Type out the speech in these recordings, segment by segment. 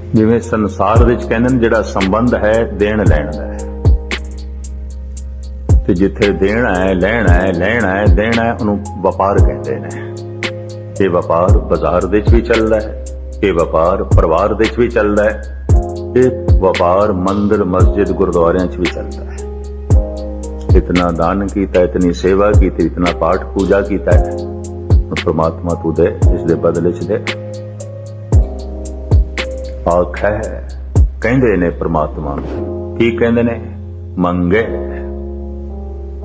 जिवें संसार विच कहंदे ने जिहड़ा संबंध है देण लैण दा है, ते जिथे देना है लैना है लैना है देना है उहनूं वपार कहंदे ने। ये वपार बाजार दे विच भी चलदा है, ये वपार परिवार दे विच भी चलदा है, ये वपार मंदिर मस्जिद गुरुद्वारियां च भी चलदा है। इतना दान कीता, इतनी सेवा की, इतना पाठ पूजा कीता है, परमात्मा तू दे, इस दे बदले च दे। आख है कहंदे ने परमात्मा की कहंदे ने मंगे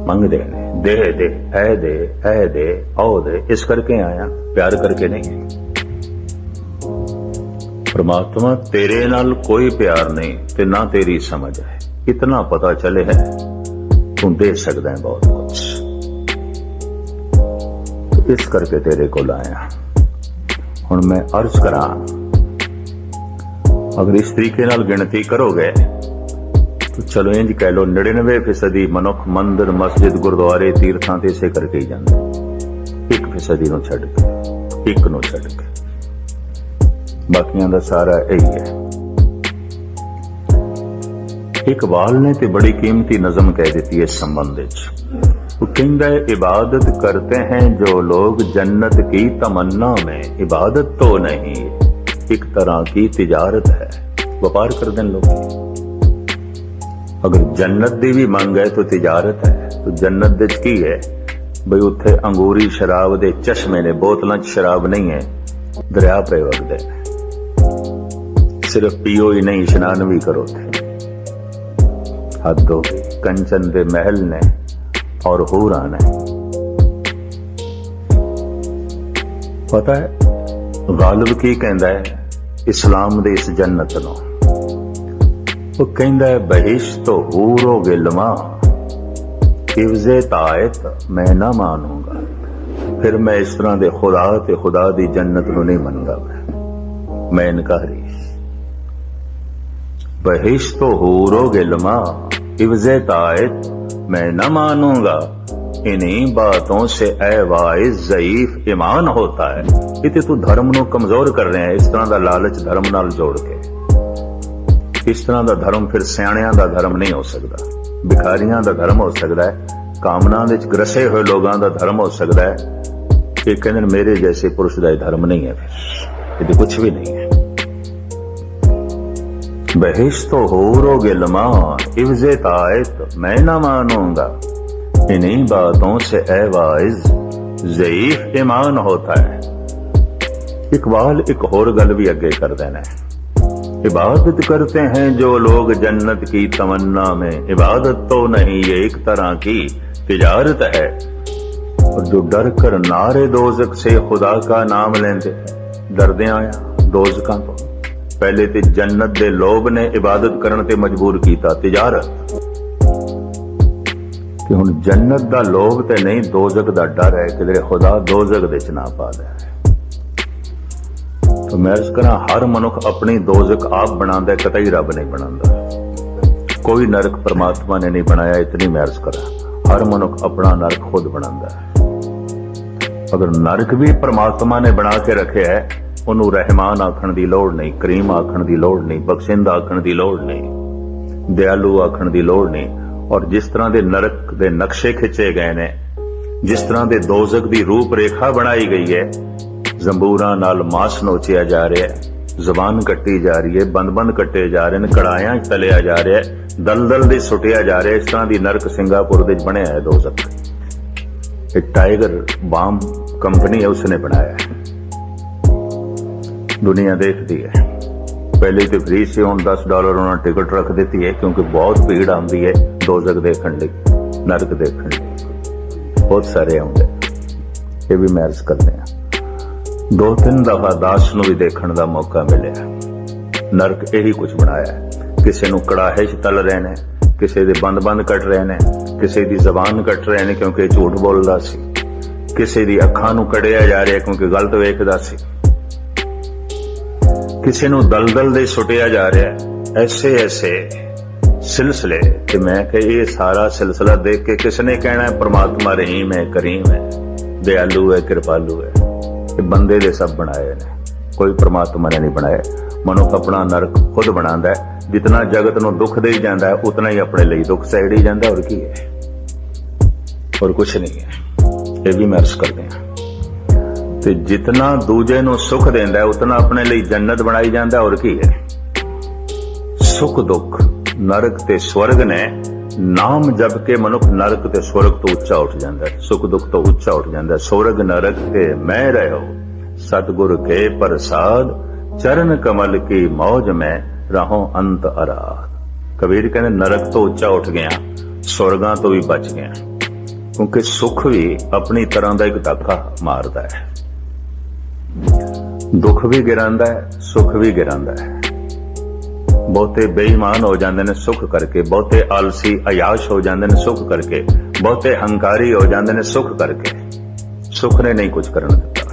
मंगदे ने, दे दे ऐ दे आओ दे, इस करके आया, प्यार करके नहीं। परमात्मा तेरे नाल कोई प्यार नहीं ते ना तेरी समझ है, इतना पता चले है तू दे सकदा है बहुत कुछ, तो इस करके तेरे को लाया। हुण मैं अर्ज करा, अगर इस तरीके नाल गिनती करोगे तो चलो इंज कह लो 99% मनुख मंदिर मस्जिद गुरुद्वारे तीर्थां ते इसे करके ही जांदे, 1% नूं छड्ड के, एक नूं छड्ड के, बाकियां दा सारा यही है। इकबाल ने ते बड़ी कीमती नज़म कह दी है इस संबंध विच। वो कहंदा है इबादत करते हैं जो लोग जन्नत की तमन्ना में, इबादत तो नहीं एक तरह की तिजारत है, व्यापार कर दें लोग। अगर जन्नत दी भी मंग है तो तिजारत है, तो जन्नत दे की है बई उत्थे अंगूरी शराब दे चश्मे ने, बोतलों च शराब नहीं है, दरिया पे वगदे, सिर्फ पियो ही नहीं इशनान भी करो थे। हद हो गई, कंचन दे महल ने और हूरां ने। पता है गालिब की कहंदा है इस्लाम दे इस जन्नत नूं, वो कहंदा है बहिश्त तो हूरो गिलमा हिफ्ज़े तायत मैं ना मानूंगा, फिर मैं इस तरह दे खुदा ते खुदा दी जन्नत नूं नहीं मनगा, मैं इनकारी। बहिश्त तो हूरो गिलमा हिफ्ज़े तायत मैं न मानूंगा, इन्हीं बातों से ऐ वाइज ज़ईफ ईमान होता है। इते तू धर्म नूं कमजोर कर रहे हैं, इस तरह दा लालच धर्म नाल जोड़ के। इस तरह दा धर्म फिर सियाणियां दा धर्म नहीं हो सकदा, भिखारियां दा धर्म हो सकदा है, कामना विच ग्रसे हुए लोगों दा धर्म हो सकदा है। ये कहंदे ने मेरे जैसे पुरुष दा धर्म नहीं है, फिर ये कुछ भी नहीं है। बहिश्त तो हूरो गिलमा हिफ्ज़े तायत मैं न मानूंगा, इन्हीं बातों से ऐ वाइज ज़ईफ ईमान होता है। इकबाल एक होर गल भी अगे कर देना है, इबादत करते हैं जो लोग जन्नत की तमन्ना में, इबादत तो नहीं ये एक तरह की तिजारत है। और जो डर कर नारे दोज़ख से खुदा का नाम लेंदे, डरदे आया दोज़खां तो, पहले ते जन्नत दे लोभ ने इबादत करन ते मजबूर कीता, तिजारत। कि हुण जन्नत दा लोभ ते नहीं, दोज़ख दा डर है कि खुदा दोज़ख दे च ना पा दे। तो मैं अर्ज करा हर मनुख अपनी दोज़ख आप बनांदा, कतई रब नहीं बनांदा। कोई नरक परमात्मा ने नहीं बनाया, इतनी मैं अर्ज करा। हर मनुख अपना नरक खुद बनांदा है। अगर नरक भी परमात्मा ने बना के रखे है, उन्होंने रहमान आखण की लोड़ नहीं, करीम आखण की लोड़ नहीं, बख्शिंद आखण की लोड़ नहीं, दयालु आखण की लोड़ नहीं। और जिस तरह के नरक के नक्शे खिंचे गए ने, जिस तरह के दोज़ख की रूप रेखा बनाई गई है, जंबूरां नाल मांस नोचिया जा रहा है, जबान कट्टी जा रही है, बंद बंद कट्टे जा रहे हैं, कड़ाहियां तलिया जा रहा है, दलदल दे सुटिया जा रहा है। इस तरह की नरक सिंगापुर दे बने है दोज़ख। एक टाइगर बाम कंपनी है, उसने बनाया है, दुनिया देखती है। पहले तो फ्री से हुण $10 उन्होंने टिकट रख दी है, क्योंकि बहुत भीड़ आती है दोज़ख देखण लई, नरक देखण लई, बहुत सारे आउंदे। ये भी मैं अर्ज करते हैं, 2-3 दफा दास नूं भी देखण दा मौका मिलिया। नरक यही कुछ बनाया है, किसी नूं कड़ाहे च तल रहे ने, किसी दे बंद बंद कट रहे ने, किसी दी जबान कट रहे ने क्योंकि झूठ बोलदा सी, किसी दी अखां नूं कढ़िया जा रहा क्योंकि गलत वेखदा सी, किसी नूं दलदल दे सुटिया जा रहा है। ऐसे ऐसे सिलसिले कि मैं कि ये सारा सिलसिला देख के किसने कहना है परमात्मा रहीम है, करीम है, दयालु है, कृपालु है। ये बंदे दे सब बनाए ने, कोई परमात्मा ने नहीं बनाया। मनुख अपना नरक खुद बनांदा है। जितना जगत नूं दुख दे जांदा है उतना ही अपने लिए दुख सहेड़ी जांदा, और की है, और कुछ नहीं है। ये भी मैं अर्ज करते हैं। ते जितना दूजे नूं सुख देंदा है उतना अपने लिए जन्नत बनाई जांदा, और की है। सुख दुख नरक ते स्वर्ग ने नाम जप के मनुख नरक ते स्वर्ग तो उच्चा उठ जांदा है, सुख दुख तो उच्चा उठ जांदा है। स्वर्ग नरक ते मैं रहो सतगुर के प्रसाद, चरण कमल की मौज में रहो अंत अराध। कबीर कहने नरक तो उच्चा उठ गया, स्वर्गां तो भी बच गया, क्योंकि सुख भी अपनी तरह का एक धक्का मारदा है। दुख भी गिरांदा है, सुख भी गिरांदा है। बहुते बेईमान हो जाते ने सुख करके, बहुते आलसी अयाश हो जाते ने सुख करके, बहुते हंकारी हो जाते ने सुख करके। सुख ने नहीं कुछ करने दिता,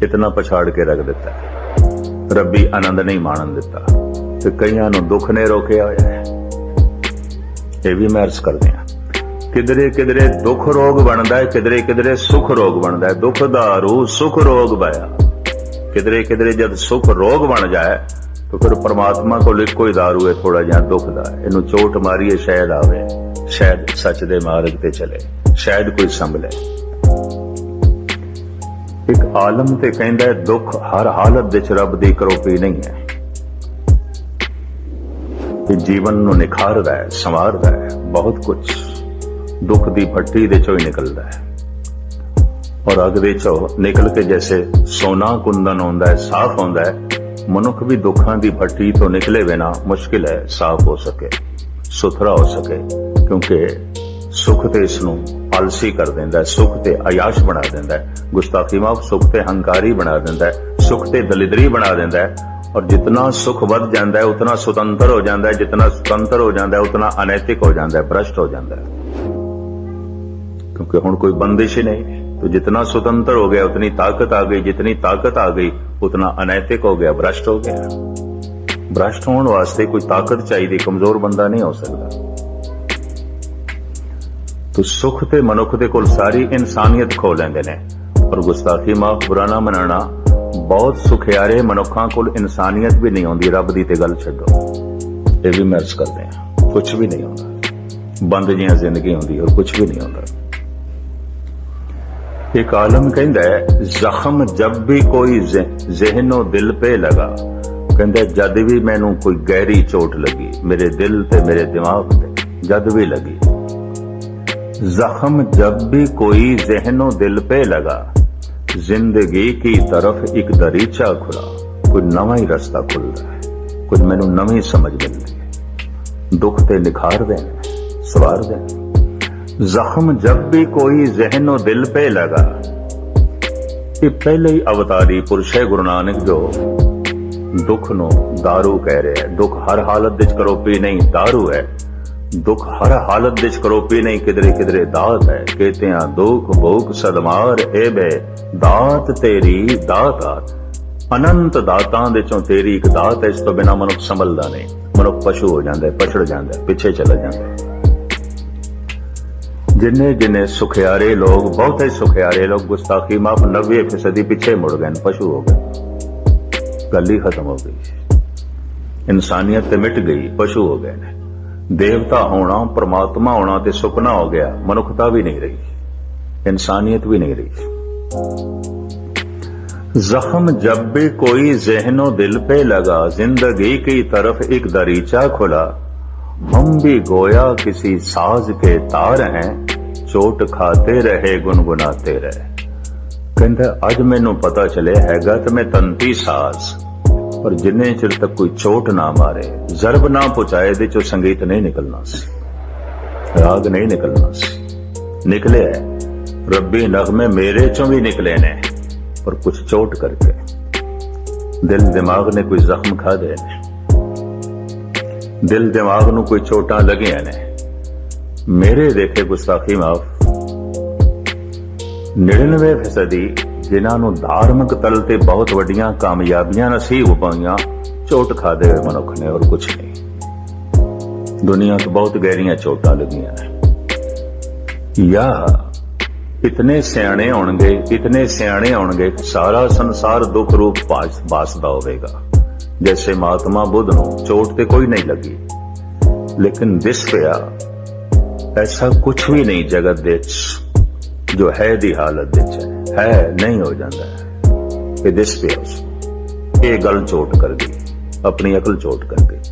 इतना पछाड़ के रख दिता, रब्बी आनंद नहीं माणन दिता, ते कईयां नूं दुख ने रोकिया होया है। ये भी मैं अर्ज करदे हां। किधरे किधरे दुख रोग बनता है, किधरे किधरे सुख रोग बनता है। दुख दारू सुख रोग बया, किधरे किधरे जब सुख रोग बन जाए तो फिर परमात्मा को लिखो ही दारू है थोड़ा जिहा दुख दा, इनू चोट मारीए शायद आवे, शायद सच दे मार्ग ते चले, शायद कोई संभले। एक आलम ते कहंदा है दुख हर हालत विच रब दी करोपी नहीं है। ये जीवन नू निखारदा है, संवारदा है, बहुत कुछ दुख दी भट्टी दे चों ही निकलदा है, और अग दे चों निकल के जैसे सोना कुंदन होंदा है, साफ होंदा है। मनुख भी दुखां दी भट्टी तो निकले बिना मुश्किल है साफ हो सके, सुथरा हो सके, क्योंकि सुख ते इसनू आलसी कर देंदा है, सुख ते अयाश बना देंदा है, गुस्ताखी माफ सुख ते हंकारी बना देंदा है, सुख ते दलिदरी बना देंदा है। और जितना सुख बढ़ जाता है उतना स्वतंत्र हो जाता है, जितना स्वतंत्र हो जाता है उतना अनैतिक हो जाता है, भ्रष्ट हो जाता है, क्योंकि हुण कोई बंदिश ही नहीं। तो जितना स्वतंत्र हो गया उतनी ताकत आ गई, जितनी ताकत आ गई उतना अनैतिक हो गया, भ्रष्ट हो गया। भ्रष्ट होने वास्ते कोई ताकत चाहिए, कमजोर बंदा नहीं हो सकता। तो सुख ते मनुख दे कोल सारी इंसानियत खो लेंदे ने, और गुस्ताखी माफ बुरा ना मनाना, बहुत सुखियारे मनुखां कोल इंसानियत भी नहीं होंदी। रब दी ते गल छड्डो, ये भी मैं अर्ज करदे हां, कुछ भी नहीं होंदा, बंद जिहां जिंदगी होंदी और कुछ भी नहीं होंदा। एक आलम कहंदा है जख्म जब भी कोई ज़हनो दिल पे लगा, कहंदा जद भी मैनू कोई गहरी चोट लगी मेरे दिल ते मेरे दिमाग ते, जद भी लगी। जख्म जब भी कोई ज़हनो दिल पे लगा, जिंदगी की तरफ एक दरीचा खुला, कोई नवा ही रास्ता खुल रहा है, कुछ मैनू नवी समझ मिलती है। दुख ते निखार दें, सवार दें। जख्म जब भी कोई ज़हनो दिल पे लगा, ये पहले ही अवतारी पुरुष है गुरु नानक जो दुख नो दारू कह रहे हैं। दुख हर हालत विच करोपी नहीं, दारू है। दुख हर हालत विच करोपी नहीं, किधरे किधरे दात है। कहते हैं दुख भूख सदमार ए बे दात तेरी दात, अनंत दातां दे चों तेरी एक दात है। इस तो बिना मनुख संभलदा नहीं, मनुख पशु हो जाता है, पछड़ जाता है, पिछे चला जाता है। जिन्ने जिन्ने सुखियारे लोग, बहुत ही सुखियारे लोग, गुस्ताखी माफ 90% पीछे मुड़ गए, पशु हो गए, गल ही खत्म हो गई, इंसानियत मिट गई, पशु हो गए ने। देवता होना, परमात्मा होना ते सुपना हो गया, मनुखता भी नहीं रही, इंसानियत भी नहीं रही। जख्म जब भी कोई ज़हनो दिल पे लगा, जिंदगी की तरफ एक दरीचा खुला, हम भी गोया किसी साज के तार हैं, चोट खाते रहे गुनगुनाते रहे। कहंदा अज मैनू पता चले हैगा ते मैं तंती साज, पर जिन्ने चिर तक कोई चोट ना मारे, जरब ना पहुंचाए, दे चो संगीत नहीं निकलना सी, राग नहीं निकलना सी। निकले है रब्बी नगमे मेरे चों भी निकले ने, पर कुछ चोट करके दिल दिमाग ने कोई जख्म खा दे ने, दिल दिमाग नू कोई चोटां लगियां ने। मेरे देखे गुस्ताखी माफ 99% जिन्हां नू धार्मिक तल ते बहुत वड्डियां कामयाबियां नसीब पाईयां, चोट खा दे मनुख ने और कुछ नहीं। दुनिया तो बहुत गहरियां चोटां लगियां ने। या इतने सियाणे होणगे, इतने सियाणे होणगे, सारा संसार दुख रूप बासदा होवेगा, जैसे महात्मा बुद्ध नूं चोट ते कोई नहीं लगी, लेकिन दिस पिया ऐसा कुछ भी नहीं जगत दे जो है दी हालत है नहीं हो जाता है कि दिस पिया उसको ये गल चोट कर गई, अपनी अकल चोट कर गई,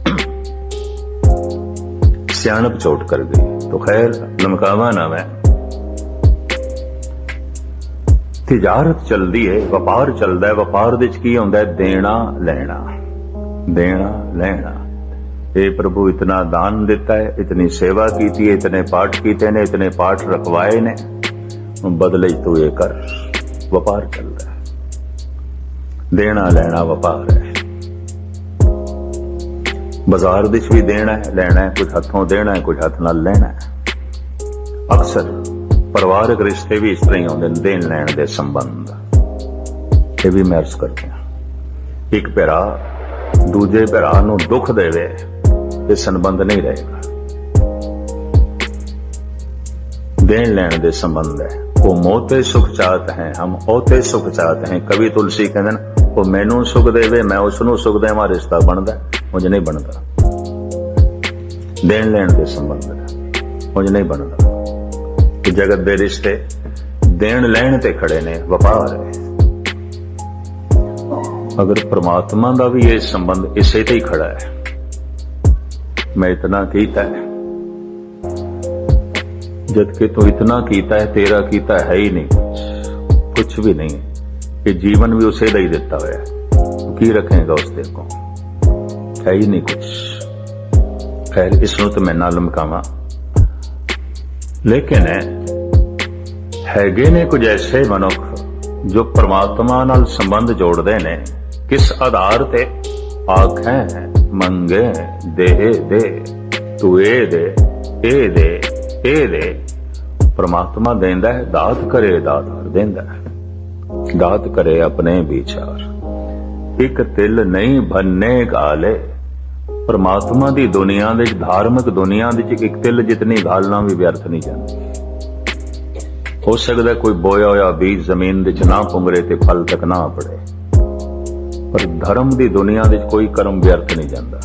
सियाणप चोट कर गई। तो खैर लमकावा ना मैं, तिजारत चलती है, व्यापार चलता है, व्यापार दे की होंदा है देना लेना, देना लेना। ये प्रभु इतना दान देता है, इतनी सेवा की है, इतने पाठ कीते ने, इतने पाठ रखवाए ने, बदले तू ये कर। व्यापार चल रहा है, देना लेना व्यापार है। बाजार विच भी देना है लेना है, कुछ हथों देना है, कुछ हथ नाल लेना है। अक्सर परिवारक रिश्ते भी इस तरह ही होंगे, देन लैन दे संबंध ये भी मैं अर्ज करते हैं। एक भरा दूजे भरा नूं दुख देवे, ये संबंध नहीं रहेगा। देन लैन दे संबंध है, वो मोते सुख चाहते हैं, हम ओते सुख चाहते हैं। कवि तुलसी कहते हैं वो मैनू सुख देवे, मैं उसनू सुख देवा, रिश्ता बनता मुझे नहीं बनता। देन लैन दे संबंध है, मुझे नहीं बनता। जगत दे रिश्ते देन लैन ते खड़े ने, व्यापार है। अगर परमात्मा का भी ये संबंध इसे ते ही खड़ा है, मैं इतना कीता है, जबकि तू इतना कीता है, तेरा कीता है ही नहीं कुछ भी नहीं। ये जीवन भी उसे दा ही दिता हुआ है, तू की रखेगा उसके को, है ही नहीं कुछ। खैर इसनों तो मैं ना लमकावा, लेकिन हैगे ने कुछ ऐसे मनुख जो परमात्मा नाल संबंध जोड़ते ने, किस आधार ते? आखें मंगे दे दे, तू ए दे ए दे ए दे। परमात्मा देंदा है, दात करे दातार देंदा है, दात करे अपने विचार। एक तिल नहीं भन्ने गाले। परमात्मा दी दुनिया दे, धार्मिक दुनिया दे एक तिल जितनी गालना भी व्यर्थ नहीं जाती। हो सकता कोई बोया होया बीज जमीन दे ना पुंगरे ते फल तक ना पड़े, पर धर्म दी दुनिया दे कोई कर्म व्यर्थ नहीं जाता।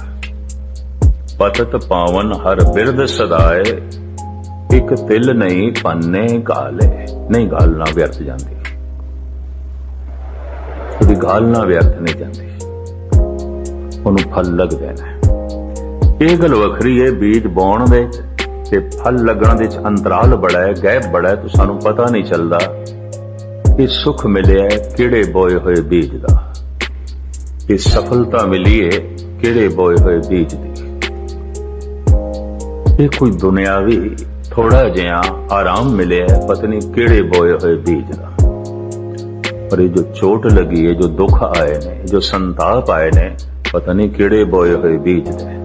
पतत पावन हर बिरद सदाए, एक तिल नहीं पन्ने गाले। नहीं गालना व्यर्थ जाती, कभी गालना व्यर्थ नहीं जाती, उन्होंने फल लग देना है। ये गल वखरी है, बीज बोण दे ते फल लगण दे अंतराल बड़ा है, गैप बड़ा है, तो सानू पता नहीं चलता कि सुख मिले है किहड़े बोए हुए बीज दा, कि सफलता मिली है किहड़े बोए हुए बीज दी। ये कोई दुनियावी थोड़ा जिहा आराम मिले है, पता नहीं किहड़े बोए हुए बीज दा। पर ये जो चोट लगी है, जो दुख आए ने, जो संताप आए ने, पता नहीं किहड़े बोए हुए बीज दे।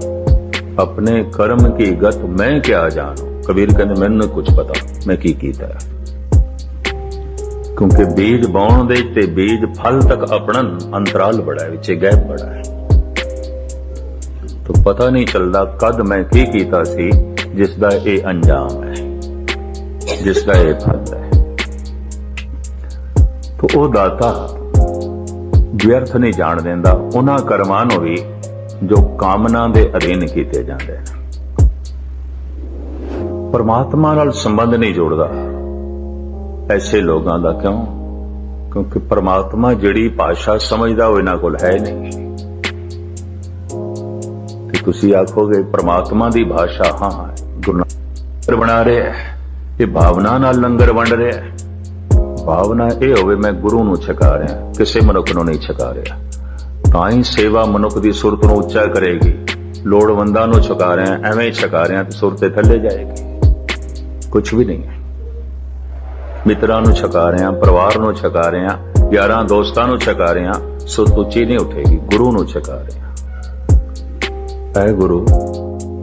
अपने कर्म की गत मैं क्या जानू। कबीर कहते मैनू कुछ पता मैं की कीता है, क्योंकि बीज बोण दे ते बीज फल तक अपना अंतराल बड़ा है, विच गैप बड़ा है, तो पता नहीं चलता कद मैं की कीता सी जिसदा ये अंजाम है, जिसदा ये फल है। तो वो दाता व्यर्थ नहीं जान देंदा उन्हां कर्मां नूं भी जो कामना दे अधीन कीते जांदे हैं। परमात्मा नाल संबंध नहीं जोड़दा ऐसे लोगों का। क्यों? क्योंकि परमात्मा जिहड़ी भाषा समझदा वो इन्हां कोल है नहीं। ते तुसीं आखोगे परमात्मा दी भाषा हाँ गुरु नानक बना रहे है, ये भावना नाल लंगर वंड रहे है। भावना ये होवे मैं गुरु नूं छका रहा, किसी मनुख नूं नहीं छका रहा, ताई सेवा मनुख दी सुरत नूं उच्चा करेगी। लोड़वंदा नूं छका रहे हैं, एवें छका रहे हैं तो सुरत थल्ले जाएगी, कुछ भी नहीं है। मित्रां नूं छका रहे हैं, परिवार नूं छका रहे हैं, यारां दोस्तां नूं छका रहे हैं, सुरत उच्ची नहीं उठेगी। गुरु नूं छका रहे हैं, ऐ गुरु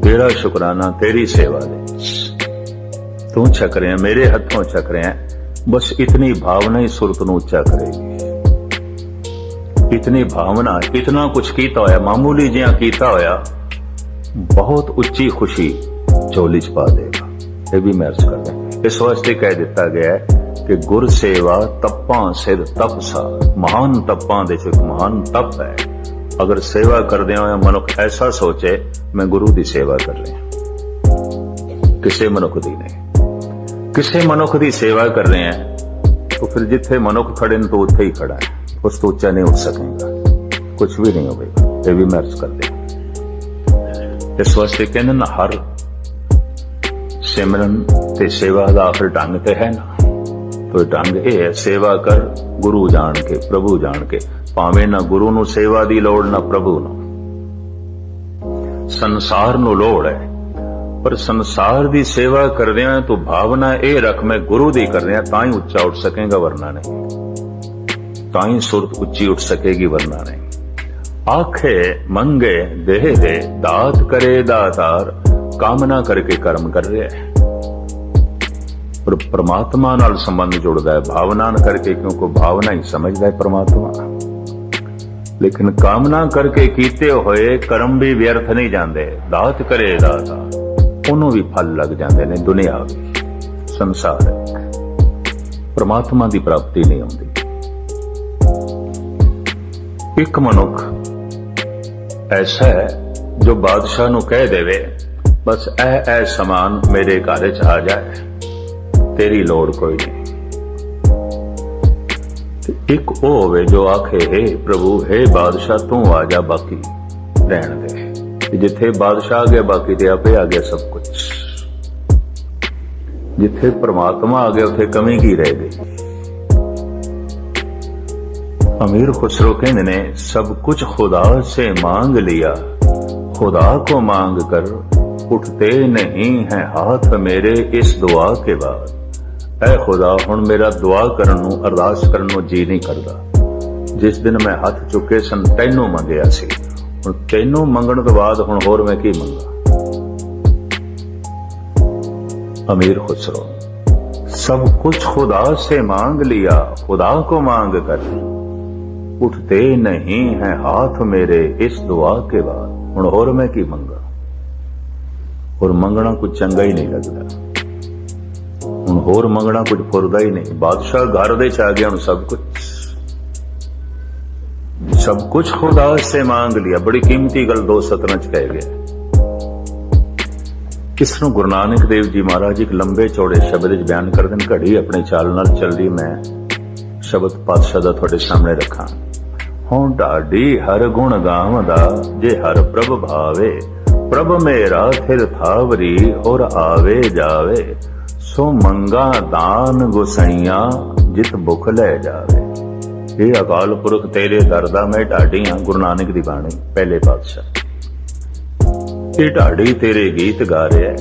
तेरा शुकराना तेरी सेवा दे, तू छक रहे हैं, मेरे हथों छक रहे हैं। बस इतनी भावना ही सुरत नूं उच्चा करेगी। इतनी भावना, इतना कुछ कीता होया, मामूली जिहा कीता होया, बहुत उच्ची खुशी झोली च पा देगा। ये भी मैं अर्ज कर रहा। इस वास्ते कह दिता गया है कि गुर सेवा तप्पां सिर तप सा। महान तप्पां दे च महान तप है। अगर सेवा करदे होए मनुख ऐसा सोचे मैं गुरु की सेवा कर रहा, किसी मनुख की नहीं, किसी मनुख की सेवा कर रहे हैं तो फिर जिथे मनुख खड़े न तो उत्थे ही खड़ा है, उस तो उच्चा नहीं उठ सकेगा, कुछ भी नहीं होगा। ये भी मैं अर्ज कर दिया। इस वास्ते कहने ना हर सिमरन ते सेवा का आखिर ढंग ते है ना, तो ढंग यह है सेवा कर गुरु जान के, प्रभु जान के, भावें ना गुरु नू सेवा दी लोड़ ना प्रभु नू, संसार नू लोड़ है, पर संसार दी सेवा कर रहे हैं तो भावना ये रख मैं गुरु दी कर रहे हैं, तां ही उच्चा उठ सकेगा वरना नहीं, तां ही सुरत उच्ची उठ सकेगी वरना नहीं। आखे मंगे देह दे, दात करे दातार, कामना करके कर्म कर रहे हैं, पर परमात्मा नाल संबंध जुड़ता है भावना न करके, क्योंकि भावना ही समझता है परमात्मा। लेकिन कामना करके कीते हुए कर्म भी व्यर्थ नहीं जाते, दात करे दाता उन्हों भी फल लग जाते ने, दुनिया भी संसार परमात्मा की प्राप्ति नहीं होती। एक मनुख ऐसा है जो बादशाह नू कह देवे बस ऐ समान मेरे घर च आ जाए, तेरी लोड़ कोई नहीं। एक वो होवे जो आखे हे प्रभु हे बादशाह तू आ जा, बाकी रहन दे, जिथे बादशाह आ गया बाकी ते आपे आ गया सब कुछ, जिथे परमात्मा आ गया उथे कमी की रह गई। अमीर खुसरो कहने ने सब कुछ खुदा से मांग लिया, खुदा को मांग कर उठते नहीं हैं हाथ मेरे इस दुआ के बाद। ऐ खुदा हुण मेरा दुआ करन नूं अरदास करन नूं जी नहीं करदा, जिस दिन मैं हाथ चुके सन तैनू मंगिया सी, हुण तैनू मंगण तो बाद हुण होर मैं की मंगा। अमीर खुसरो सब कुछ खुदा से मांग लिया, खुदा को मांग कर उठते नहीं हैं हाथ मेरे इस दुआ के बाद, हुण होर मैं की मंगा। और मंगना कुछ चंगा ही नहीं लगता, हुण होर मंगना कुछ फुरदा ही नहीं। बादशाह घर दे च आ गया, हुण सब कुछ खुदा से मांग लिया, बड़ी कीमती गल दो सतरां च कह गया। इसनूं गुरु नानक देव जी महाराज एक लंबे चौड़े शब्द च बयान कर देन। घड़ी अपने चाल नाल चलदी मैं शब्द पातशाह दा तुहाडे सामने रखा। हों ढाडी हर गुण गावदा, जे हर प्रभ भावे, प्रभ मेरा थिर थावरी और आवे जावे, सो मंगा दान गुसैया जित भुख ले जावे। ये अकाल पुरख तेरे दरदा मैं ढाडी हां, गुरु नानक दी बाणी पहले पातशाह। ये ढाडी तेरे गीत गा रहा है,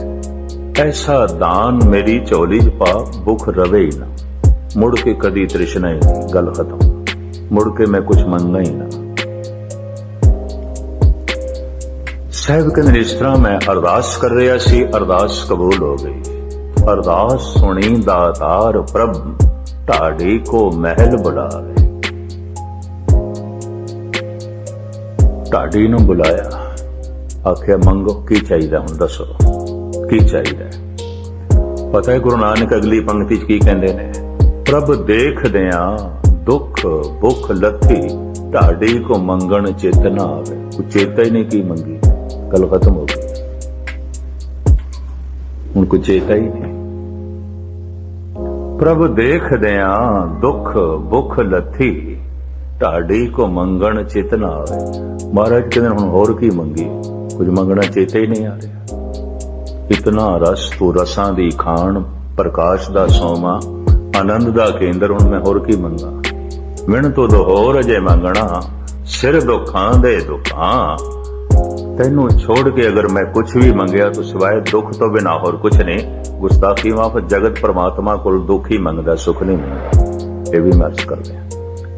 ऐसा दान मेरी चोली च पा, भुख रवे ही ना, मुड़ के कदी तृष्णा ही नहीं, गल खत्म, मुड़ के मैं कुछ मंगना ही ना। साहब कहते इस तरह मैं अरदास कर रहा सी, अरदास कबूल हो गई। अरदास सुनी दातार प्रभ, ढाडी को महल बुलावे। ढाडी नूं बुलाया, आख्या मंगो की चाहिए, हुण दसो की चाहिए। पता है गुरु नानक अगली पंक्ति च की कहंदे ने, प्रभ देख दिया दुख भुख लथी, ढाडी को मंगण चेत ना आवे। कुछ चेता ही नहीं की मंगी, गल खत्म हो गई, हुण कुछ चेता ही नहीं। प्रभ देख दिया दुख भुख लथी, ढाडी को मंगण चेत ना आवे। महाराज कहते हुण होर की मंगी, कुछ मंगना चेता ही नहीं आ रहा। इतना रस तू रसां दी खान, प्रकाश दा सोमा, आनंद दा केंद्र, हुण मैं होर की मंगा। मिण तो दो होर अजे मंगना, सिर दुखां दे दुखां, तैनू छोड़ के अगर मैं कुछ भी मंगया तो सिवाय दुख तो बिना होर कुछ नहीं। गुस्ताखी माफ, जगत परमात्मा को दुख ही मंगदा, सुख नहीं मंगदा। ये भी मैं अर्ज कर दिया।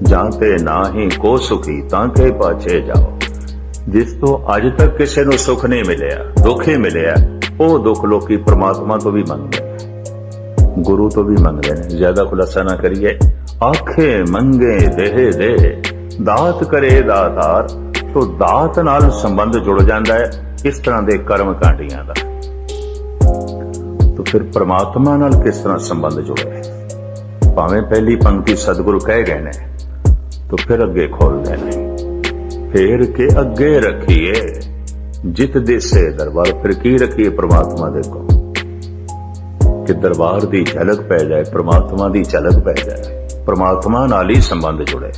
जानते ना ही को सुखी ताके पाछे जाओ। जिस तो अज तक किसी नूं सुख नहीं मिलिया, दुख ही मिलिया, वो दुख लोकी परमात्मा तो भी मंगदे ने, गुरु तो भी मंगदे ने। ज्यादा खुलासा ना करिए। आखे मंगे देह दे, दात करे दातार, तो दात नाल संबंध जुड़ जाता है इस तरह के कर्म कांडियां दा। तो फिर परमात्मा नाल किस तरह संबंध जुड़े? भावें पहली पंक्ति सतगुरु कह गए ने, तो फिर अगे खोल देने। फेर के अगे रखिए जित देसे दरबार। फिर की रखिए परमात्मा दे को कि दरबार दी झलक पै जाए, परमात्मा दी झलक पै जाए, परमात्मा नाल ही संबंध जुड़े,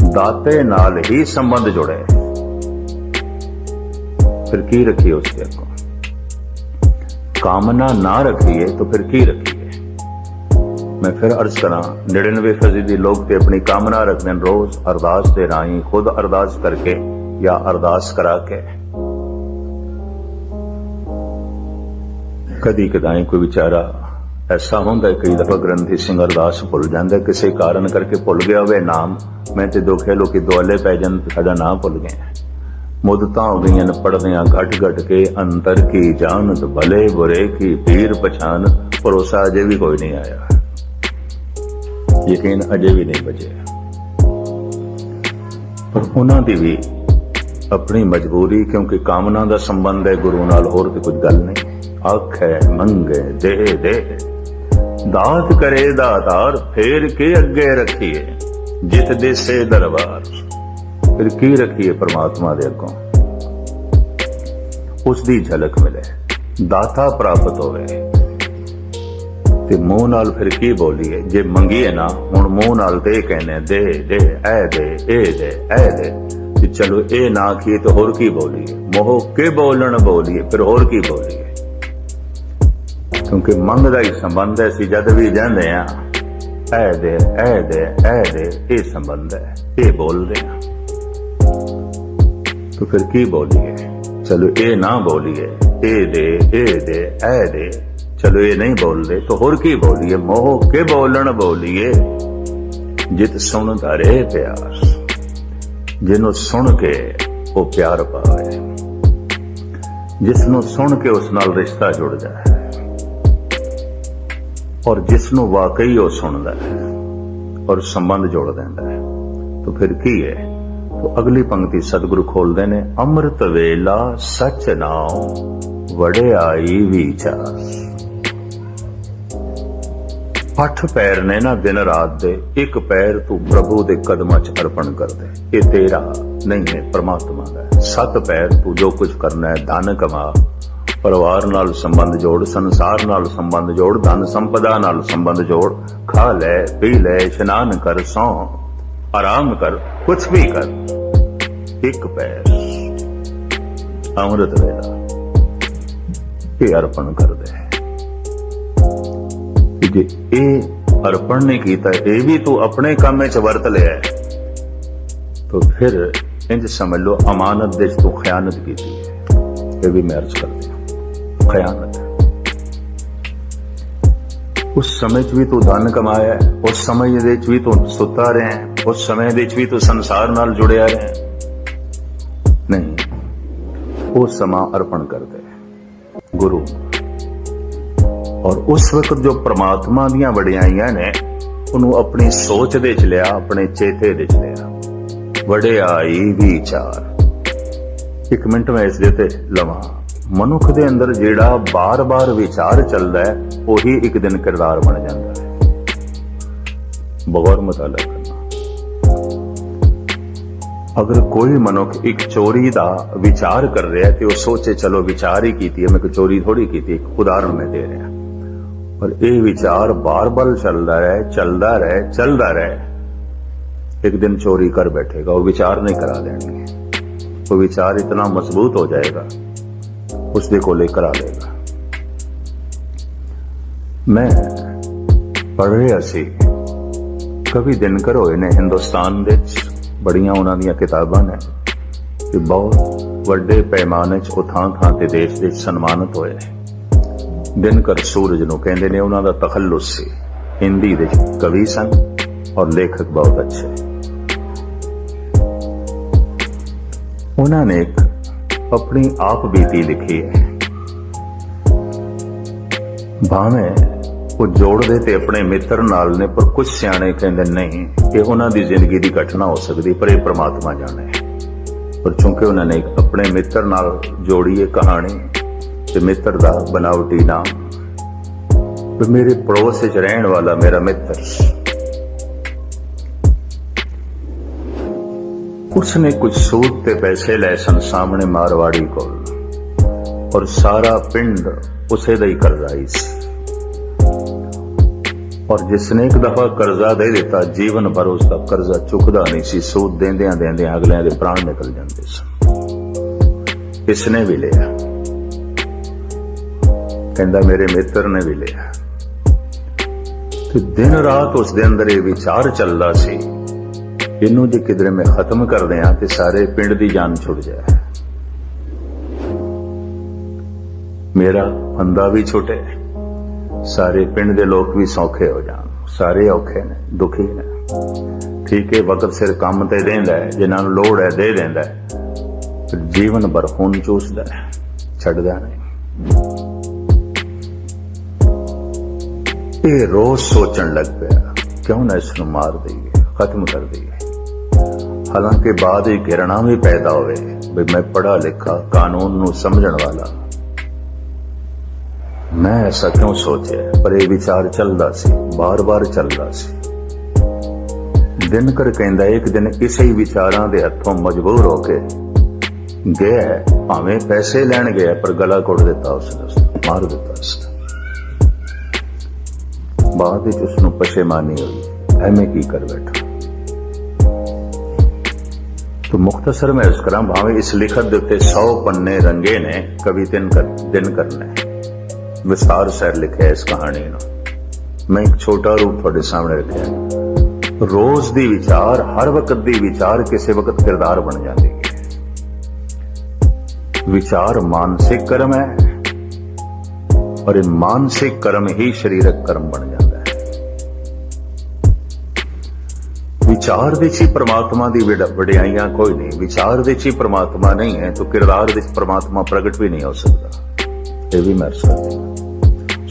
दाते नाल ही संबंध जुड़े। फिर की रखिए उसके को, कामना ना रखिए तो फिर की रखिए। मैं फिर अर्ज करा 99% लोग ते अपनी कामना रखते रोज अरदास दे राही, खुद अरदास करके या अरदास करा के। कदी कदाई कोई बेचारा ऐसा होंगे, कई दफा ग्रंथी सिंह अरदास भुल जाता, किसी कारण करके भुल गया हुए नाम। मैं तो दुखे लोग दुआले पै जान साडा नाम भुल गए। मुदतां हो गई पढ़दियां घट घट के, अंतर की जानत भले बुरे की पीर पछान। भरोसा अजे भी कोई नहीं आया, यकीन अजे भी नहीं बचे। पर उन्हां दी भी अपनी मजबूरी, क्योंकि कामना दा संबंध है गुरु नाल, होर ते कुछ गल नहीं। आखे मंगे दे दे दात करे दातार, फेर के अगे रखिए जित देसे दरबार। फिर की रखिए परमात्मा दे अगों, उसदी झलक मिले, दाता प्राप्त होवे। ते मुंह नाल फिर की बोलीए, जे मंगीए ना हुण मुंह नाल ते कहने दे दे ऐ दे ए दे ऐ दे, ते चलो ए ना किए तो होर की बोलीए, मोह के बोलन बोलीए, फिर होर की बोलीए। क्योंकि मंग दा ही संबंध है। असीं जद भी जांदे आ ऐ दे ऐ दे ऐ दे, ये संबंध है, ये बोलदे आ। तो फिर की बोलीए, चलो ए ना बोलीए, ए दे ऐ दे, चलो ये नहीं बोल दे तो होर की बोलीए, मोह के बोलन बोलीए जित सुन धरे प्यार। जिन्हों सुन के वो प्यार पावे, जिसनों सुन के उस नाल रिश्ता जुड़ जाए, और जिसनों वाकई वो सुनदा है और संबंध जोड़ देंदा है। तो फिर की है, तो अगली पंक्ति सतगुरु खोलते ने, अमृत वेला सच नाम वड़ियाई विचार। 8 पैर ने ना दिन रात दे, एक पैर तू प्रभु दे कदमां च अर्पण कर दे। ये तेरा नहीं है, परमात्मा दा है। 7 पैर तू जो कुछ करना है, धन कमा, परिवार नाल संबंध जोड़, संसार नाल संबंध जोड़, धन संपदा नाल संबंध जोड़, खा ले पी ले, स्नान कर, सौ आराम कर, कुछ भी कर। एक पैर अमृत वेला ये अर्पण कर दे। जे ए अर्पण नहीं कीता, ये भी तू अपने काम च वरत लिया, तो फिर इंज समझ लो अमानत दे तू खयानत की है। ये भी मैं अर्ज कर दिया, खयानत है। उस समय भी तू धन कमाया, उस समय दे भी तू सुता रहे, उस समय दे भी तू संसार नाल जुड़िया रहे। नहीं, वो समा अर्पण कर दे गुरु। और उस वक्त जो परमात्मा दियां वडियाइयां ने, उन्होंने अपनी सोच दे च लिया, अपने चेते दे च लिया। वडियाई विचार। एक मिनट में इस देते लवा, मनुख दे अंदर जेड़ा बार बार विचार चलता है, वही एक दिन किरदार बन जाता है। बगौर मुताला करना। अगर कोई मनुख एक चोरी का विचार कर रहा है, तो वह सोचे चलो विचार ही की, मैं कोई चोरी थोड़ी की। एक उदाहरण में दे रहा, पर यह विचार बार बार चलता रहे, चलता रहे, चलता रहे, एक दिन चोरी कर बैठेगा। वो विचार नहीं करा देंगे, वो विचार इतना मजबूत हो जाएगा, उसके को लेकर आ लेगा। मैं पढ़ रहा सी, कवि दिनकर होए ने हिंदुस्तान दे बड़ियां उन्हां दियां किताबां ने, कि बहुत वड्डे पैमाने च ओ थां थां ते देश दे सन्मानित होए। दिनकर सूरज नूं कहंदे ने, उन्हां दा तखल्लुस सी। हिंदी दे कवि सन और लेखक बहुत अच्छे। उन्होंने एक अपनी आप बीती लिखी है। भावें वो जोड़ दे ते अपने मित्र नाल ने, पर कुछ सियाणे कहंदे नहीं, ये उन्हां दी जिंदगी दी घटना हो सकती, पर यह परमात्मा जाने। पर चूंकि उन्होंने एक अपने मित्र नाल जोड़ी है कहानी, ते मित्र दा बनावटी नाम, तो मेरे पड़ोस च रहने वाला मेरा मित्र, उसने कुछ सूद ते पैसे ले सन सामने मारवाड़ी को, और सारा पिंड उसे दा ही कर्जाई सी। और जिसने एक दफा कर्जा दे दिता जीवन भर उसका कर्जा चुकदा नहीं सी। सूद देंदियां देंदियां अगलियां दे प्राण निकल जाते सन। इसने भी लिया, कहंदा मेरे मित्र ने भी लिया। तो दिन रात उस दे अंदर ये विचार चलदा सी, इनू जे किधरे में खत्म कर दियां ते सारे पिंड दी जान छुट जाए, मेरा फंदा भी छुटे, सारे पिंड दे लोग भी सौखे हो जान। सारे औखे ने, दुखी ने। ठीक है, वक्त सिर काम ते देंदा है, जिन्हां नूं लोड़ है दे देंदा है, पर जीवन भर खून चूसदा है, छड्डदा नहीं। ये रोज सोचन लग पिया, क्यों ना इसनूं मार दईए, खत्म कर दईए। हालांकि बाद ही घिरना भी पैदा होवे भी मैं पढ़ा लिखा, कानून नूं समझण वाला, मैं ऐसा क्यों सोचे। पर यह विचार चलदा सी, बार बार चलदा सी। दिनकर कहंदा एक दिन किसी विचारां दे हथों मजबूर होके गया, भावें पैसे लैण गया, पर गला घुट दिता उसने, मार दिता उसने। बाद विच उसनूं पछेमानी हुई, ऐवें की कर बैठा। तो मुख्तसर मैं अर्ज करां, भावें इस लिखत दे उत्ते 100 पन्ने रंगे ने, कवि दिनकर ने विस्तार सैर लिखे इस कहानी नूं। मैं एक छोटा रूप तुहाडे सामने रखिया। रोज दी विचार, हर वक्त दी विचार किसी वक्त किरदार बन जाती है। विचार मानसिक कर्म है, और ये मानसिक कर्म ही शरीरक कर्म बन जाता है। विचार दे च परमात्मा दी वडियाइयां कोई नहीं। विचार दे च परमात्मा नहीं है तो किरदार दे परमात्मा प्रगट भी नहीं हो सकता। ये भी मैं अर्ज करती हूं।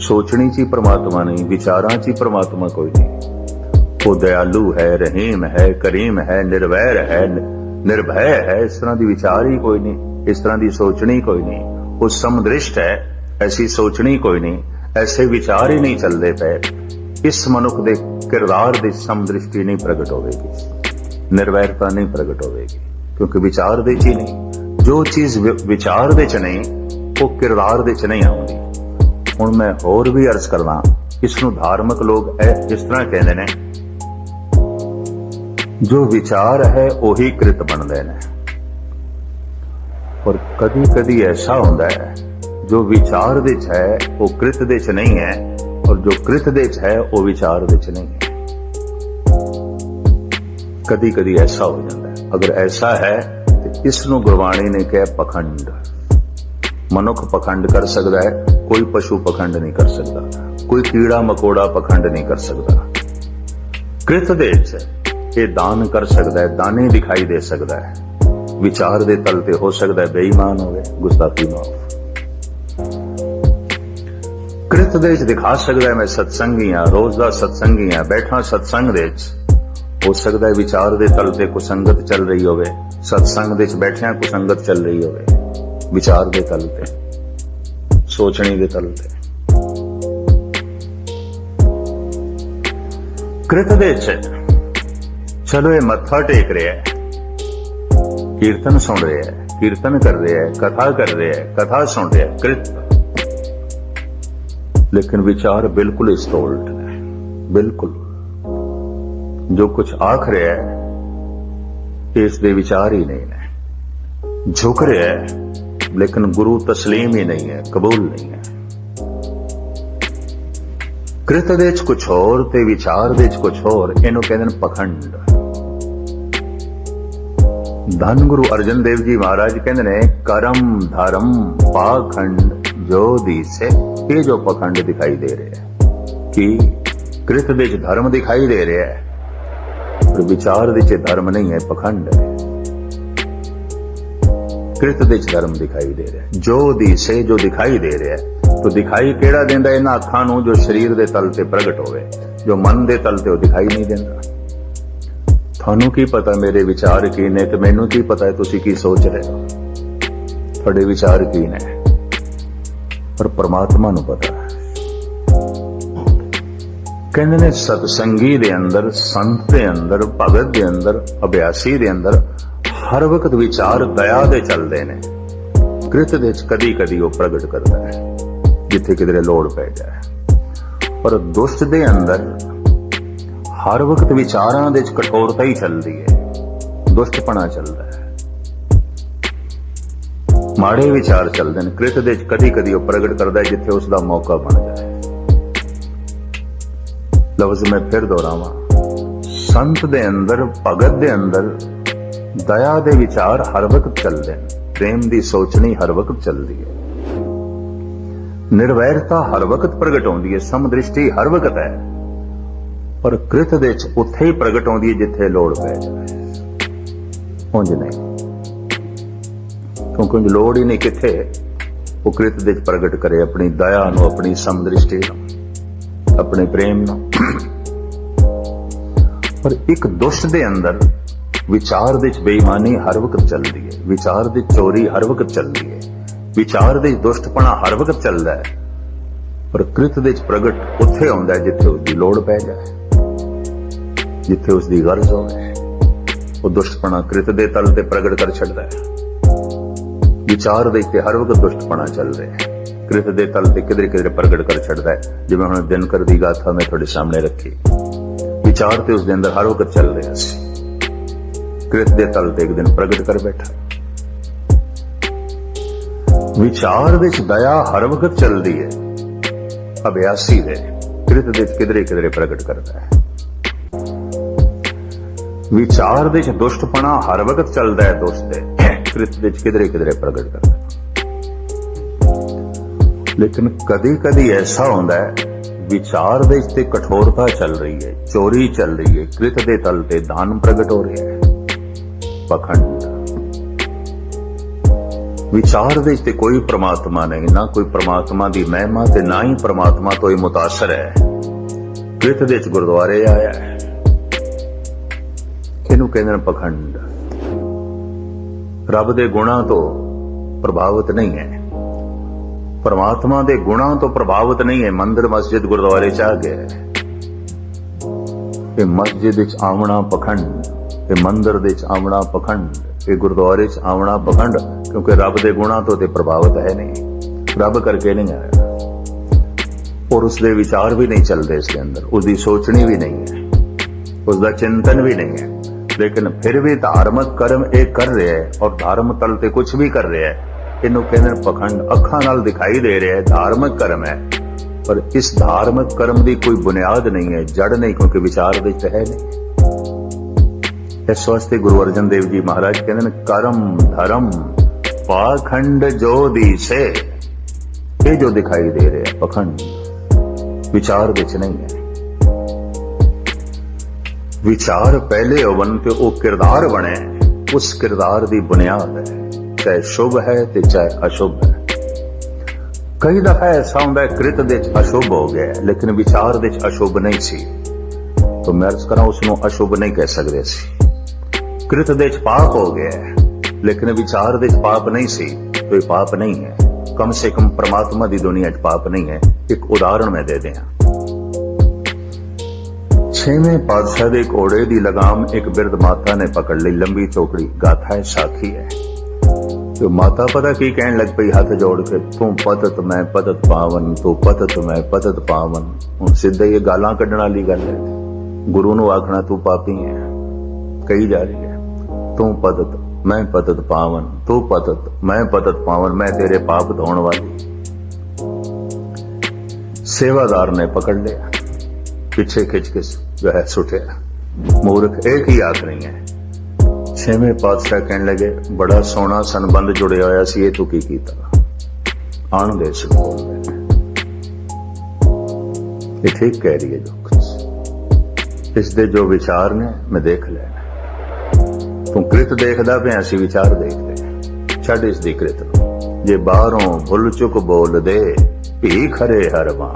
सोचनी ची परमात्मा नहीं, विचारां ची परमात्मा कोई नहीं। वो दयालु है, रहीम है, करीम है, निर्वैर है, निर्भय है, इस तरह की विचार ही कोई नहीं, इस तरह की सोचनी कोई नहीं। वो समदृष्ट है, ऐसी सोचनी कोई नहीं, ऐसे विचार ही नहीं चलते पे। इस मनुख दे किरदार दी समदृष्टि नहीं प्रगट होगी, निर्वैरता नहीं प्रगट होगी, क्योंकि विचार दे च ही नहीं। जो चीज विचार दे च नहीं, वो किरदार दे च नहीं आउंदी। हुण मैं होर भी अर्ज करना, इसनूं धार्मिक लोग इस तरह कहते ने, जो विचार है वही कृत बनते हैं। और कदी कदी ऐसा होता है जो विचार दे च है वो कृत दे च नहीं है, और जो कृत दे च है वो विचार दे च नहीं है। कदी कदी ऐसा हो जाता है। अगर ऐसा है तो इसनूं गुरबाणी ने कहा पखंड। मनुख पखंड कर सकता है, कोई पशु पखंड नहीं कर सकता, कोई कीड़ा मकोड़ा पखंड नहीं कर सकता। कृत दे च ये दान कर सकता है, दानी दिखाई दे सकता है। विचार दे तल ते हो सकता है बेईमान होवे, गुस्ताखी ना हो। कृत दे च दिखा सकता है मैं सत्संगी हां, रोज दा सत्संगी हां, बैठा सत्संग दे च। हो सकता है विचार दे तल ते कुसंगत चल रही होवे, सत्संग दे च बैठिया कुसंगत चल रही होवे। विचार दे तल ते, सोचनी दे तल ते। कृत दे च चलो ये मत्था टेक रहा है, कीर्तन सुन रहे हैं, कीर्तन कर रहे हैं, कथा कर रहे हैं, कथा सुन रहे हैं, कृत। लेकिन विचार बिल्कुल स्टोल्ड है, बिल्कुल जो कुछ आख रहे है इस दे विचार ही नहीं है। झुक रहे है लेकिन गुरु तस्लीम ही नहीं है, कबूल नहीं है। कृत दे च कुछ होर ते विचार दे च कुछ होर, इनू कहते हैं पखंड। धन गुरु अर्जन देव जी महाराज कहते ने करम धर्म पाखंड जो दिसे। ये जो पखंड दिखाई दे रहे हैं कि कृत दे च धर्म दिखाई दे रहे हैं, पर विचार दे च धर्म नहीं है, पखंड है। कृत दे च धर्म दिखाई दे रहा है, जो दिसे जो दिखाई दे रहा है। तो दिखाई केड़ा देंदा इन्हां अखां नूं जो शरीर दे तल ते प्रगट होवे, जो मन दे तल ते वो दिखाई नहीं देंदा। थानू की पता मेरे विचार की ने, ते मैनू की पता है तुसी की सोच रहे हो, थोड़े विचार की ने, पर परमात्मा नू पता है। कहंदे ने सतसंगी दे अंदर, संत दे अंदर, भगत दे अंदर, अभ्यासी दे अंदर हर वक्त विचार दया दे चलते ने, कृत दे कदी कदी वो प्रगट करता है जिथे किधरे लोड़ पै जाए। पर दुष्ट दे अंदर हर वक्त विचारां दे कठोरता ही चलती है, दुष्टपना चलता है, माड़े विचार चलते हैं। कृत दे कदी कदी वो प्रगट करता है जिथे उसका मौका बन जाए। लफ्ज मैं फिर दोहरावां, संत दे अंदर, भगत दे अंदर दया दे विचार हर वक्त चलते हैं, प्रेम दी सोचनी हर वक्त चलती है, निर्वैरता हर वक्त प्रगट होती है, समदृष्टि हर वक्त है। पर कृत दे उत्थे ही प्रगट होती है जिथे लोड़ पै जाए, उंज नहीं, क्योंकि लोड़ ही नहीं किथे वो कृत दे प्रगट करे अपनी दया नूं, अपनी समदृष्टि नूं, अपने प्रेम नूं। पर एक दुष्ट दे अंदर विचार दे बेईमानी हर वक्त चलती है, विचार दे चोरी हर वक्त चलती है, विचार दे दुष्टपना हर वक्त चलता है। पर कृत दे प्रगट उत्थे आउंदा है जिथे उसकी लोड़ पै जाए, जिथे उसकी गरज हो। वो दुष्टपना कृत दे तल ते प्रगट कर छड़दा है। विचार दे के हर वक्त दुष्टपना चल रहा है, कृत दे तल ते किधरे किधरे प्रगट कर छड़दा है। जिवें हुण दिनकर दी गाथा मैं तुहाडे सामने रखी, विचार ते उसके अंदर हर वक्त चल रहा सी, कृत दे तल ते एक दिन प्रगट कर बैठा। विचार दे दया हर वक्त चलती है, अभ्यासी दे कृत दे किधरे किधरे प्रगट करता है। विचार दे दुष्टपना हर वक्त चलता है, दोस्त दे कृत दे किधरे किधरे प्रगट करता है। लेकिन कदी कदी ऐसा होता है विचार दे ते कठोरता चल रही है, चोरी चल रही है, कृत दे तल ते दान प्रगट हो रहा है, पखंड। विचार दे ते कोई परमात्मा नहीं, ना कोई परमात्मा दी महिमा ते ना ही परमात्मा तो ही मुतासर है। कृत दे गुरुद्वारे आया है, किनू कहंदे ने पखंड। रब दे गुणां तो प्रभावित नहीं है, परमात्मा दे गुणां तो प्रभावित नहीं है। मंदिर मस्जिद गुरुद्वारे च आ गया है, मस्जिद विच आवना पखंड, मंदिर दे आवना पखंड, ये गुरुद्वारे च आवना पखंड, क्योंकि रब दे गुणां तो प्रभावित है नहीं, रब करके नहीं आया, और उसके विचार भी नहीं चलते इसके अंदर, उसकी सोचनी भी नहीं है, उसका चिंतन भी नहीं है। लेकिन फिर भी धार्मिक कर्म एक कर रहे है, और धर्म तल ते कुछ भी कर रहे है, इनू कहते पखंड। अखां नाल दिखाई दे रहा है धार्मिक कर्म है, पर इस धार्मिक कर्म की कोई बुनियाद नहीं है, जड़ नहीं, क्योंकि विचार दे है नहीं। इस वास्ते गुरु अर्जन देव जी महाराज कहते हैं, कर्म धर्म पाखंड जो दिसे, ये जो दिखाई दे रहे हैं पखंड, विचार विच नहीं है। विचार पहले होवन ते वो किरदार बने, उस किरदार की बुनियाद है, चाहे शुभ है ते चाहे अशुभ है। कई दफा ऐसा होता है कृत दे अशुभ हो गया, लेकिन विचार दे अशुभ नहीं सी, तो मैं अर्ज करा उसनों अशुभ नहीं कह सकते सी। कृत दे पाप हो गया है, लेकिन विचार दे पाप नहीं सी, तो ये पाप नहीं है। कम से कम परमात्मा की दुनिया च पाप नहीं है। एक उदाहरण मैं दे दें, 6वें पातशाह दे घोड़े की लगाम एक बिरध माता ने पकड़ ली, लंबी चौकड़ी गाथा है, साखी है। तो माता पता की कहन लग पई हाथ जोड़ के, तू पतत मैं पतत पावन, तू पतत मैं पतत पावन। हुण सीधे ये गालां कड्ढण वाली गल है, गुरु नूं आखना तू पापी है, कही जा रही है। तू पतत मैं पतत पावन, तू पतत मैं पतत पावन, मैं तेरे पाप धोण वाली। सेवादार ने पकड़ लिया, पीछे खिंच के जो है सुटिया। मूर्ख एक ही आख रही है। 6वें पातशाह कहने लगे, बड़ा सोहना संबंध जुड़िया होया सी, ये तू की कीता? आन दे सकून, ये ठीक कह रही है जो कुछ इसदे जो विचार ने मैं देख लेना। तू कृत देखदा पे, असी विचार देखते, छड़ इसदी कृत नूं। जे बाहरों भुल चुक बोल दे, भी खरे हर बाण।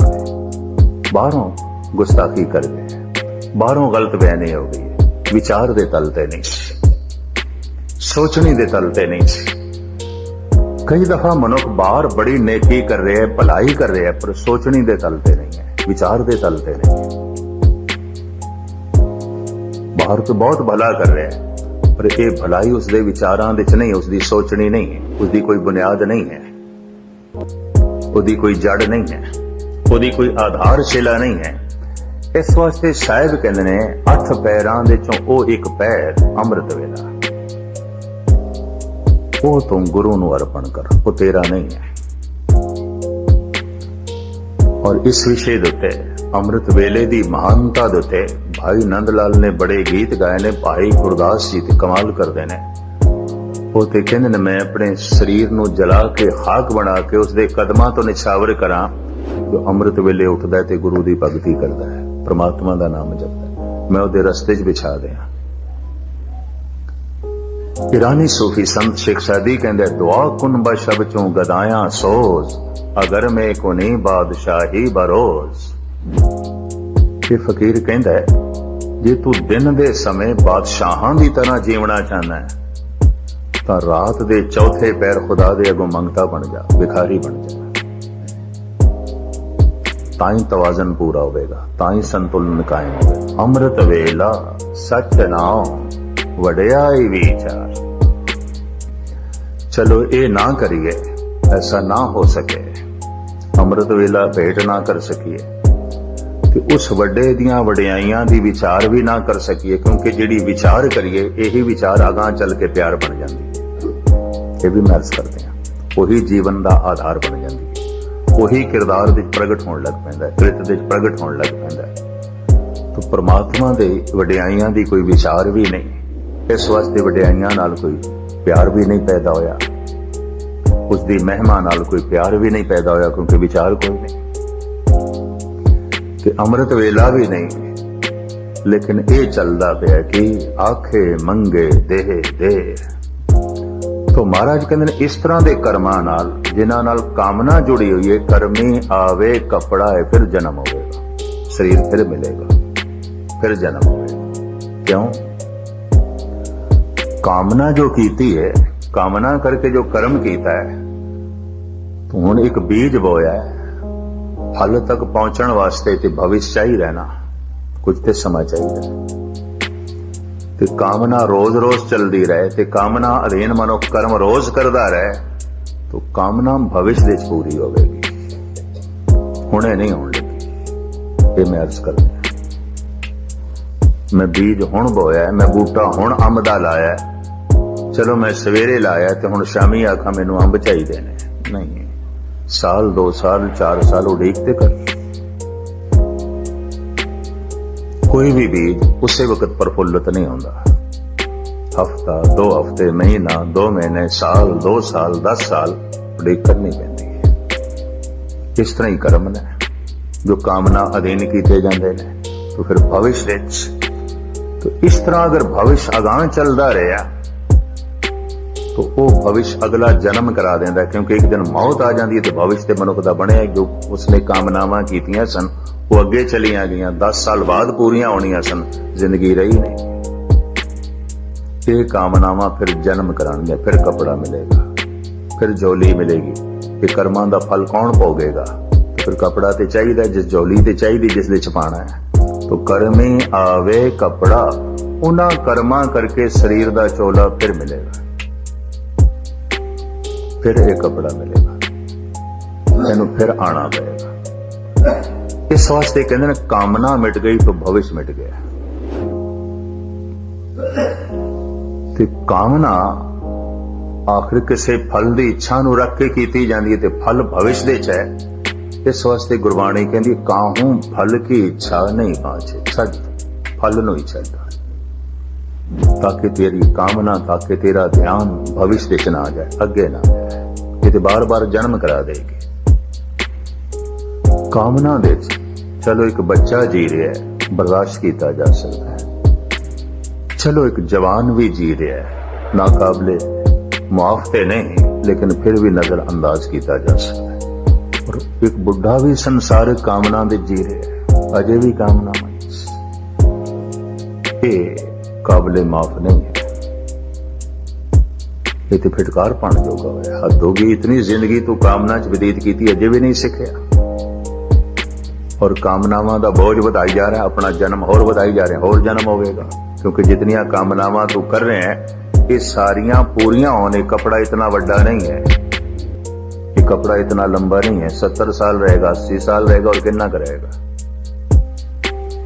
बाहरों गुस्ताखी कर गए, बाहरों गलत बयानी हो गई, विचार दे तलते नहीं, सोचनी दे तलते नहीं। कई दफा मनुख बाहर बड़ी नेकी कर रहे हैं, भलाई कर रहे हैं, पर सोचनी दे तलते नहीं है, विचार दे तलते नहीं है। बाहर तो बहुत भला कर रहे हैं, पर यह भलाई उसके विचारां दे च नहीं, उसकी सोचनी नहीं है, उसकी कोई बुनियाद नहीं है, उसकी कोई जड़ नहीं है, उसकी कोई आधारशिला नहीं है। इस वास्ते शायद कहते ने 8 पैरां दे चों ओ एक पैर अमृत वेला, वो तुम गुरु नूं अर्पण कर, वो तेरा नहीं है। और इस विषय दे उत्ते अमृत वेले दी महानता दे उत्ते भाई नंद लाल ने बड़े गीत गाए ने। भाई गुरदास जी ते कमाल करदे ने, वो ते कहंदे ने मैं अपने शरीर नूं जला के खाक बना के उसदे कदमां तो निछावर करां जो अमृत वेले उठदा है ते गुरु दी भगती करदा है, परमात्मा दा नाम जपदा है, मैं उहदे रस्ते च बिछा दियां। ईरानी सूफी संत शेख सादी कहंदे दुआ कुन बशब चों गदायां सोज, अगर में को नहीं बादशाही बरोज। ये फकीर कहंदा है जे तू दिन दे समय बादशाहां दी तरह जीवना चाहना है तां रात दे चौथे पैर खुदा दे अगों मंगता बन जा, भिखारी बन जा, ताई तवाजन पूरा होगा, ताई संतुलन कायम होगा। अमृत वेला सच नाम वड्याई विचार। चलो ये ना करिए, ऐसा ना हो सके, अमृत वेला भेंट ना कर सकिए कि उस वड्डे दियां वड्याइयां दी विचार भी ना कर सकिए, क्योंकि जिहड़ी विचार करिए यही विचार आगां चल के प्यार बन जाती है। ये भी महर्स करते हैं, वही जीवन का आधार बन जाती है, वही किरदार दे प्रगट होने लग पैंदा है, कृत दे प्रगट होने लग पैंदा है। तो परमात्मा दे वड्याइयां दी कोई विचार भी नहीं, इस वास्ते वड्याइयां नाल कोई प्यार भी नहीं पैदा होया, उसकी महिमा नाल कोई प्यार भी नहीं पैदा होया, क्योंकि विचार कोई नहीं, कि अमृत वेला भी नहीं। लेकिन ये चलता पाया कि आखे मंगे देह दे। तो महाराज कहते हैं इस तरह के कर्मां नाल जिन्हां नाल कामना जुड़ी हुई है, कर्मी आवे कपड़ा है फिर जन्म होगा, शरीर फिर मिलेगा, फिर जन्म होगा। क्यों? कामना जो कीती है, कामना करके जो कर्म कीता है, तो हुण एक बीज बोया है, फल तक पहुंचण वास्ते ते भविष्य चाहिए रहना, कुछ ते समय चाहिए। ते कामना रोज रोज चलती रहे, ते कामना अधीन मनुख कर्म रोज करता रहे, तो कामना भविष्य दे पूरी होगी, हुणे नहीं होने लगी। ये मैं अर्ज कर दिया, मैं बीज हुण बोया है, मैं बूटा हुण अंब दा लाया है, चलो मैं सवेरे लाया तो हुण शामी आखा मैनू अंब चाहिए ने, नहीं, साल 2 साल 4 साल उड़ीकते कर। कोई भी बीज उसी वक्त प्रफुल्लित नहीं होता, हफ्ता 2 हफ्ते, महीना 2 महीने, साल 2 साल 10 साल उड़ीक करनी पैंदी है। इस तरह ही कर्म ने जो कामना अधीन किए जाते हैं, तो फिर भविष्य तो इस तरह अगर भविष्य अगां चलता रहा तो वो भविष्य अगला जन्म करा देंदा, क्योंकि एक दिन मौत आ जाती है तो भविष्य मनुख का बनया जो उसने कामनावां कीतियां सन वो अगे चलियां गईयां, 10 साल बाद पूरियां होनियां सन, जिंदगी रही नहीं। ये कामनावां फिर जन्म करानियां, फिर कपड़ा मिलेगा, फिर झोली मिलेगी। ये कर्मां दा फल कौन भोगेगा? फिर कपड़ा तो चाहिए, जिस झोली तो चाहिए जिस दे छपाना है। तो कर्मी आवे कपड़ा, उन्हां कर्मां करके शरीर दा चोला फिर मिलेगा, फिर एक कपड़ा मिलेगा, तेनू फिर आना पड़ेगा। इस वास्ते कहते हैं कामना मिट गई तो भविष्य मिट गया। ते कामना आखिर किसी फल की इच्छा नू रख के की जाती है, तो फल भविष्य दे च है। इस वास्ते गुरबाणी कहती काहू फल की इच्छा नहीं पाछे, छड़ फल नू ही छड़, ताकि तेरी कामना, ताकि तेरा ध्यान भविष्य दे च ना जाए, अगे ना जाए, ये तो बार बार जन्म करा देगी। कामना दे चलो एक बच्चा जी रहा है, बर्दाश्त किया जा सकता है, चलो एक जवान भी जी रहा है, नाकाबले मुआफते नहीं, लेकिन फिर भी नजर अंदाज किया जा सकता है। और एक बुढ़ा भी संसारिक कामना दे जी रहा है, अजे भी कामना काबले माफ नहीं है। ये तो फिटकार पाने जोगा है, हद होगी। इतनी जिंदगी तू कामना च व्यतीत की, अजे भी नहीं सीखिया, और कामनावां दा बोझ वधाई जा रहा है, अपना जन्म होर वधाई जा रहा है, होर जन्म होगा, क्योंकि जितनियां कामनावां तू कर रहे हैं ये सारियां पूरियां होने। कपड़ा इतना बड़ा नहीं है, ये कपड़ा इतना लंबा नहीं है। 70 साल रहेगा, 80 साल रहेगा और कितना करेगा।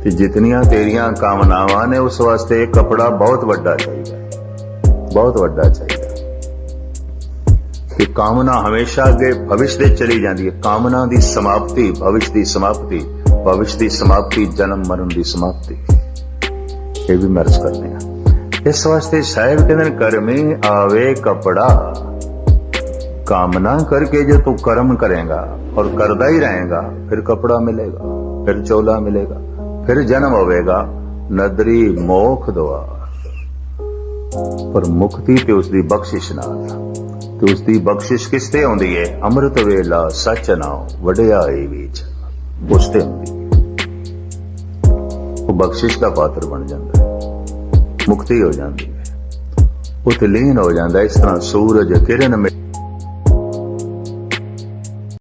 तो जितनियां तेरियां कामनावां ने उस वास्ते कपड़ा बहुत बड़ा चाहिए, बहुत बड़ा चाहिए। कि कामना हमेशा अगे भविष्य दे चली जाती है। कामना दी समाप्ति भविष्य दी समाप्ति, भविष्य दी समाप्ति जन्म मरण दी समाप्ति। ये भी मर्ज करते हैं। इस वास्ते साहिब कहते कर्मी आवे कपड़ा। कामना करके जो तू कर्म करेगा और करदा ही रहेगा, फिर कपड़ा मिलेगा, फिर चोला मिलेगा, फिर जन्म होवेगा। नदरी मोख द्वार पर मुक्ति ते उसकी बख्शिश नाल। ते उसकी बख्शिश किसते आउंदी है? अमृत वेला सच नाम वडियाई विच उसते आउंदी। वो बख्शिश का पात्र बन जाता है, मुक्ति हो जाती है, उत लीन हो जाता है। इस तरह सूरज किरण में